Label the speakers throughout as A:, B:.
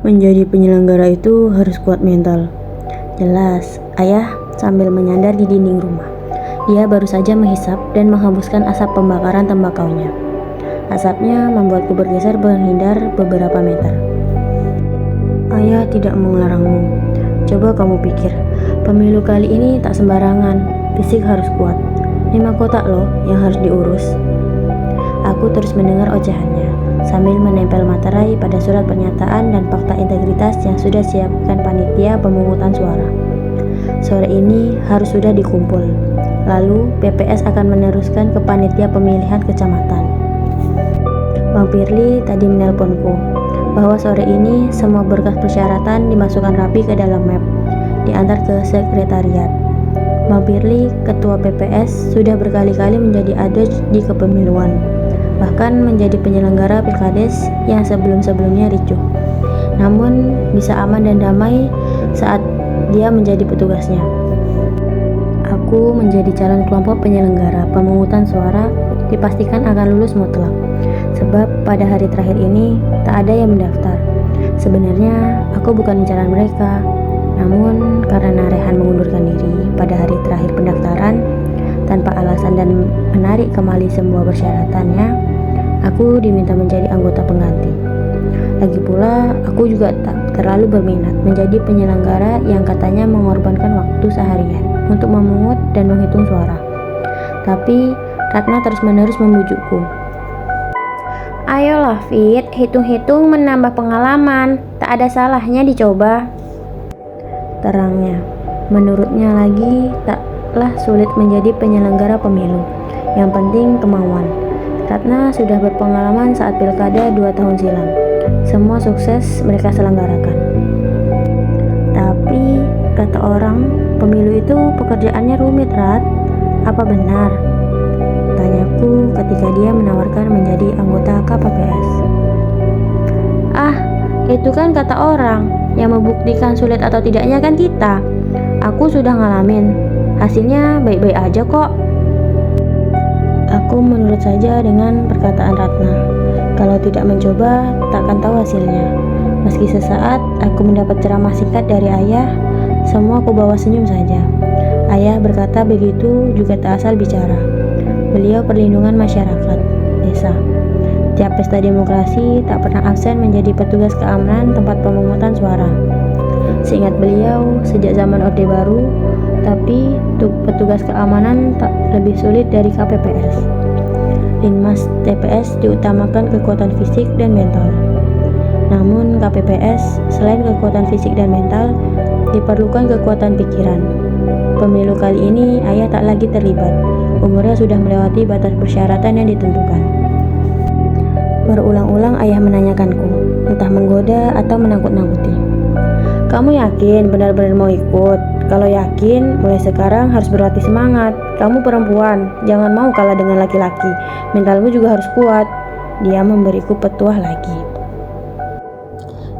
A: Menjadi penyelenggara itu harus kuat mental. Jelas, ayah sambil menyandar di dinding rumah. Dia baru saja menghisap dan menghembuskan asap pembakaran tembakaunya. Asapnya membuatku bergeser menghindar beberapa meter. Ayah tidak melarangmu. Coba kamu pikir, pemilu kali ini tak sembarangan, fisik harus kuat. 5 kotak loh yang harus diurus. Aku terus mendengar ocehannya, sambil menempel materai pada surat pernyataan dan fakta integritas yang sudah siapkan panitia pemungutan suara. Sore ini harus sudah dikumpul, lalu PPS akan meneruskan ke panitia pemilihan kecamatan. Bang Firly tadi menelponku bahwa sore ini semua berkas persyaratan dimasukkan rapi ke dalam map, diantar ke sekretariat. Bang Firly, ketua PPS, sudah berkali-kali menjadi adjudge di kepemiluan, bahkan menjadi penyelenggara pilkades yang sebelum-sebelumnya ricuh. Namun bisa aman dan damai saat dia menjadi petugasnya. Aku menjadi calon kelompok penyelenggara pemungutan suara dipastikan akan lulus mutlak. Sebab pada hari terakhir ini tak ada yang mendaftar. Sebenarnya aku bukan incaran mereka, namun karena Rehan mengundurkan diri pada hari terakhir pendaftaran tanpa alasan dan menarik kembali semua persyaratannya, aku diminta menjadi anggota pengganti. Lagi pula, aku juga tak terlalu berminat menjadi penyelenggara yang katanya mengorbankan waktu seharian untuk memungut dan menghitung suara. Tapi Ratna terus-menerus membujukku. Ayolah Fit, hitung-hitung menambah pengalaman, tak ada salahnya dicoba. Terangnya, menurutnya lagi taklah sulit menjadi penyelenggara pemilu. Yang penting kemauan. Ratna sudah berpengalaman saat pilkada 2 tahun silam. Semua sukses mereka selenggarakan. Tapi kata orang, pemilu itu pekerjaannya rumit, Rat. Apa benar? Tanyaku ketika dia menawarkan menjadi anggota KPPS. Ah, itu kan kata orang. Yang membuktikan sulit atau tidaknya kan kita. Aku sudah ngalamin. Hasilnya baik-baik aja kok. Aku menurut saja dengan perkataan Ratna. Kalau tidak mencoba, takkan tahu hasilnya. Meski sesaat aku mendapat ceramah singkat dari ayah, semua aku bawa senyum saja. Ayah berkata begitu juga tak asal bicara. Beliau perlindungan masyarakat, desa. Tiap pesta demokrasi tak pernah absen menjadi petugas keamanan tempat pemungutan suara. Seingat beliau, sejak zaman Orde Baru, tapi petugas keamanan tak lebih sulit dari KPPS. Linmas TPS diutamakan kekuatan fisik dan mental. Namun KPPS selain kekuatan fisik dan mental, diperlukan kekuatan pikiran. Pemilu kali ini ayah tak lagi terlibat. Umurnya sudah melewati batas persyaratan yang ditentukan. Berulang-ulang ayah menanyakanku, entah menggoda atau menakut-nakuti. Kamu yakin benar-benar mau ikut? Kalau yakin, mulai sekarang harus berlatih semangat. Kamu perempuan, jangan mau kalah dengan laki-laki. Mentalmu juga harus kuat. Dia memberiku petuah lagi.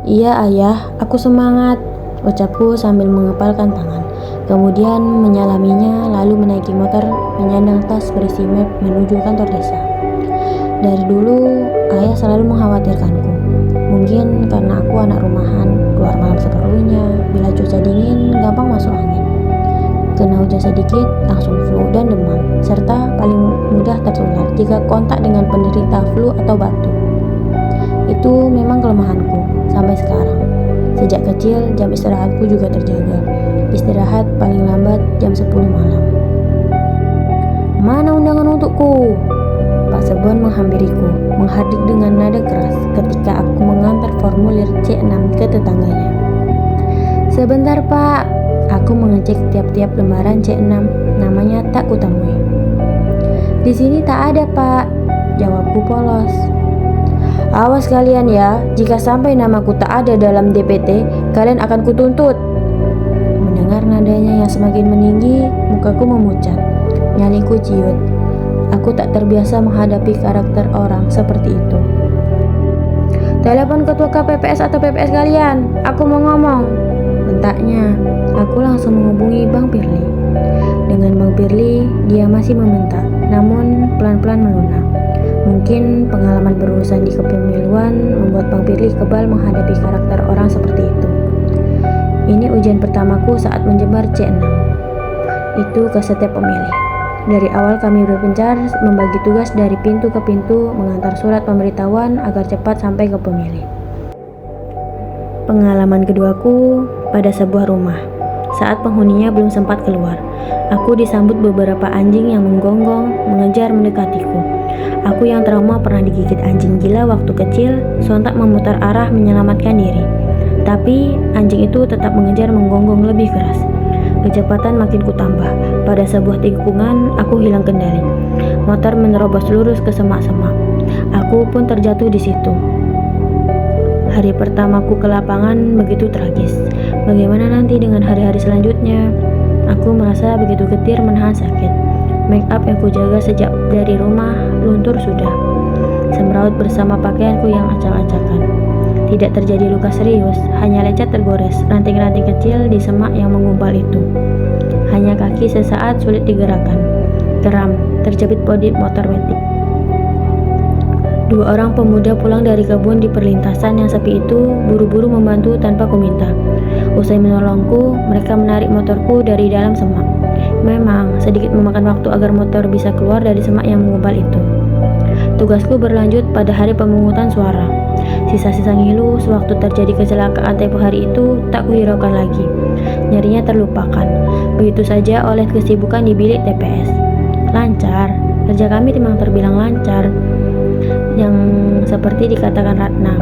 A: Iya ayah, aku semangat, ucapku sambil mengepalkan tangan. Kemudian menyalaminya, lalu menaiki motor menyandang tas berisi map menuju kantor desa. Dari dulu, ayah selalu mengkhawatirkanku. Mungkin karena aku anak rumahan, keluar malam seperlunya, bila cuaca dingin gampang masuk angin. Kena hujan sedikit, langsung flu dan demam, serta paling mudah tertular jika kontak dengan penderita flu atau batuk. Itu memang kelemahanku sampai sekarang. Sejak kecil, jam istirahatku juga terjaga. Istirahat paling lambat jam 10 malam. Mana undangan untukku? Pak Sebon menghampiriku, menghardik dengan nada keras ketika aku mengantar formulir C6 ke tetangganya. Sebentar Pak, aku mengecek tiap-tiap lembaran C6, namanya tak kutemui. Di sini tak ada Pak, jawabku polos. Awas kalian ya, jika sampai namaku tak ada dalam DPT, kalian akan kutuntut. Mendengar nadanya yang semakin meninggi, mukaku memucat, nyaliku ciut. Aku tak terbiasa menghadapi karakter orang seperti itu. Telepon ketua KPPS atau PPS kalian, aku mau ngomong, Bentaknya, aku langsung menghubungi Bang Firly. Dengan Bang Firly, dia masih membentak, namun pelan-pelan melunak. Mungkin pengalaman berurusan di kepemiluan membuat Bang Firly kebal menghadapi karakter orang seperti itu. Ini ujian pertamaku saat menjemar C6. Itu ke setiap pemilih. Dari awal kami berpencar membagi tugas dari pintu ke pintu mengantar surat pemberitahuan agar cepat sampai ke pemilih. Pengalaman keduaku pada sebuah rumah. Saat penghuninya belum sempat keluar, aku disambut beberapa anjing yang menggonggong, mengejar mendekatiku. Aku yang trauma pernah digigit anjing gila waktu kecil, sontak memutar arah menyelamatkan diri. Tapi anjing itu tetap mengejar menggonggong lebih keras. Kecepatan makin kutambah. Pada sebuah tikungan, aku hilang kendali. Motor menerobos lurus ke semak-semak. Aku pun terjatuh di situ. Hari pertamaku ke lapangan begitu tragis. Bagaimana nanti dengan hari-hari selanjutnya? Aku merasa begitu getir menahan sakit. Make up yang kujaga sejak dari rumah luntur sudah. Semraut bersama pakaianku yang acak-acakan. Tidak terjadi luka serius, hanya lecet tergores ranting-ranting kecil di semak yang menggumpal itu. Hanya kaki sesaat sulit digerakkan. Geram, terjepit bodi motor metik. Dua orang pemuda pulang dari kebun di perlintasan yang sepi itu buru-buru membantu tanpa kuminta. Usai menolongku, mereka menarik motorku dari dalam semak. Memang sedikit memakan waktu agar motor bisa keluar dari semak yang menggumpal itu. Tugasku berlanjut pada hari pemungutan suara. Sisa-sisa ngilu sewaktu terjadi kecelakaan tempo hari itu tak kuhiraukan lagi. Nyerinya terlupakan. Begitu saja oleh kesibukan di bilik TPS. Lancar, kerja kami memang terbilang lancar. Yang seperti dikatakan Ratna,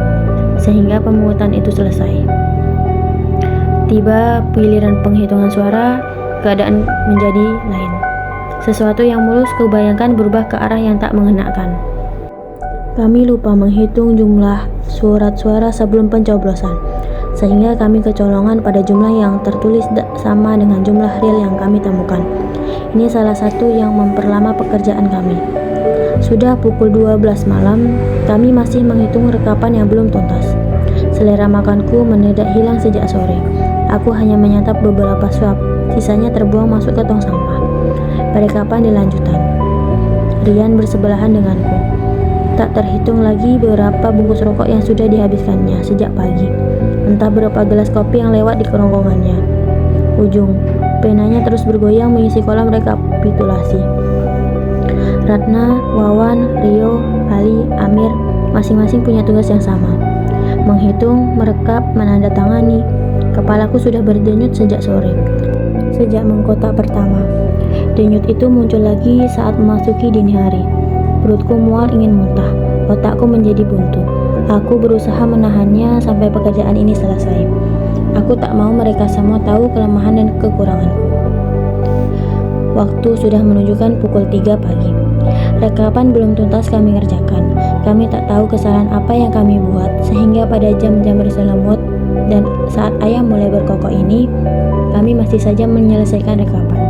A: sehingga pemungutan itu selesai. Tiba giliran penghitungan suara, keadaan menjadi lain. Sesuatu yang mulus kubayangkan berubah ke arah yang tak mengenakan. Kami lupa menghitung jumlah surat suara sebelum pencoblosan, sehingga kami kecolongan pada jumlah yang tertulis sama dengan jumlah real yang kami temukan. Ini salah satu yang memperlama pekerjaan kami. Sudah pukul 12 malam, kami masih menghitung rekapan yang belum tuntas. Selera makanku mendadak hilang sejak sore. Aku hanya menyantap beberapa suap, sisanya terbuang masuk ke tong sampah. Perekapan dilanjutkan. Rian bersebelahan denganku. Tak terhitung lagi berapa bungkus rokok yang sudah dihabiskannya sejak pagi. Entah berapa gelas kopi yang lewat di kerongkongannya. Ujung, penanya terus bergoyang mengisi kolam rekapitulasi. Ratna, Wawan, Rio, Ali, Amir, masing-masing punya tugas yang sama. Menghitung, merekap, menandatangani. Kepalaku sudah berdenyut sejak sore. Sejak mengkotak pertama. Denyut itu muncul lagi saat memasuki dini hari. Perutku mual ingin muntah, otakku menjadi buntu. Aku berusaha menahannya sampai pekerjaan ini selesai. Aku tak mau mereka semua tahu kelemahan dan kekuranganku. Waktu sudah menunjukkan pukul 3 pagi. Rekapan belum tuntas kami kerjakan. Kami tak tahu kesalahan apa yang kami buat, sehingga pada jam-jam berselimut dan saat ayam mulai berkokok ini, kami masih saja menyelesaikan rekapan.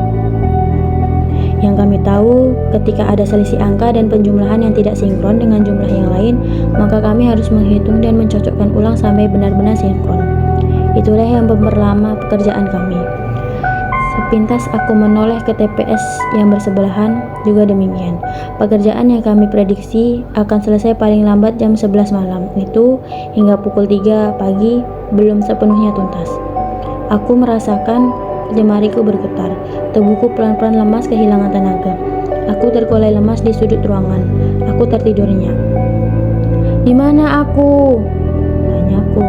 A: Yang kami tahu, ketika ada selisih angka dan penjumlahan yang tidak sinkron dengan jumlah yang lain, maka kami harus menghitung dan mencocokkan ulang sampai benar-benar sinkron. Itulah yang memperlama pekerjaan kami. Sepintas aku menoleh ke TPS yang bersebelahan, juga demikian. Pekerjaan yang kami prediksi akan selesai paling lambat jam 11 malam, itu hingga pukul 3 pagi belum sepenuhnya tuntas. Aku merasakan jemariku bergetar, tubuhku pelan-pelan lemas kehilangan tenaga. Aku tergolek lemas di sudut ruangan. Aku tertidurnya. "Di mana aku?" tanyaku.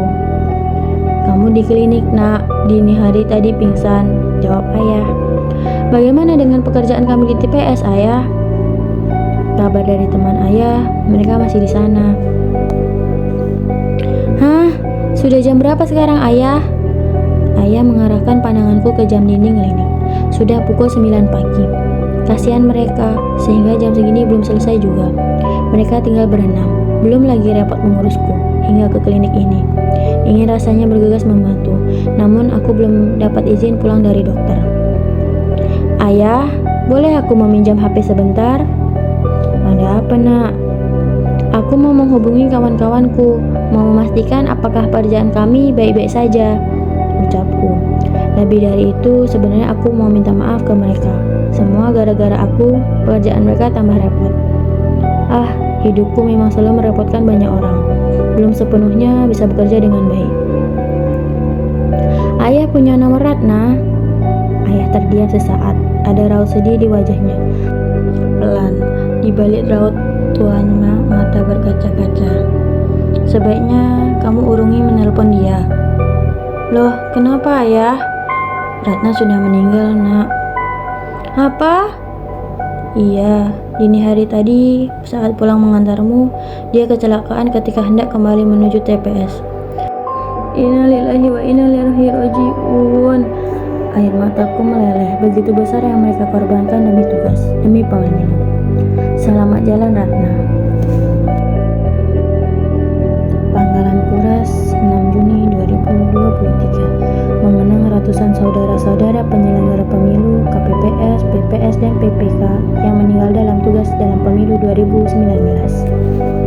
A: "Kamu di klinik, Nak. Dini hari tadi pingsan," jawab ayah. "Bagaimana dengan pekerjaan kami di TPS, Ayah?" Kabar dari teman ayah, mereka masih di sana. "Hah? Sudah jam berapa sekarang, Ayah?" Ayah mengarahkan pandanganku ke jam dinding klinik. Sudah pukul 9 pagi. Kasihan mereka, sehingga jam segini belum selesai juga. Mereka tinggal berenam, belum lagi repot mengurusku hingga ke klinik ini. Ingin rasanya bergegas membantu, namun aku belum dapat izin pulang dari dokter. "Ayah, boleh aku meminjam HP sebentar?" "Ada apa, Nak?" "Aku mau menghubungi kawan-kawanku, mau memastikan apakah pekerjaan kami baik-baik saja," ucapku. Lebih dari itu, sebenarnya aku mau minta maaf ke mereka. Semua gara-gara aku, pekerjaan mereka tambah repot. Hidupku memang selalu merepotkan banyak orang. Belum sepenuhnya bisa bekerja dengan baik. Ayah punya nomor Ratna. Ayah terdiam sesaat. Ada raut sedih di wajahnya. Pelan, di balik raut tuanya mata berkaca-kaca. Sebaiknya kamu urungi menelpon dia. Loh, kenapa ayah? Ratna sudah meninggal, nak. Apa? Iya, dini hari tadi saat pulang mengantarmu, dia kecelakaan ketika hendak kembali menuju TPS. Innalillahi wa inna ilaihi raji'un. Air mataku meleleh, begitu besar yang mereka korbankan demi tugas, demi pemilu. Selamat jalan, Ratna. Pangkalan Kuras, 6 Juni 2023. Mengenang ratusan saudara-saudara penyelenggara pemilu, KPPS, PPS, dan PPK yang meninggal dalam tugas dalam pemilu 2019.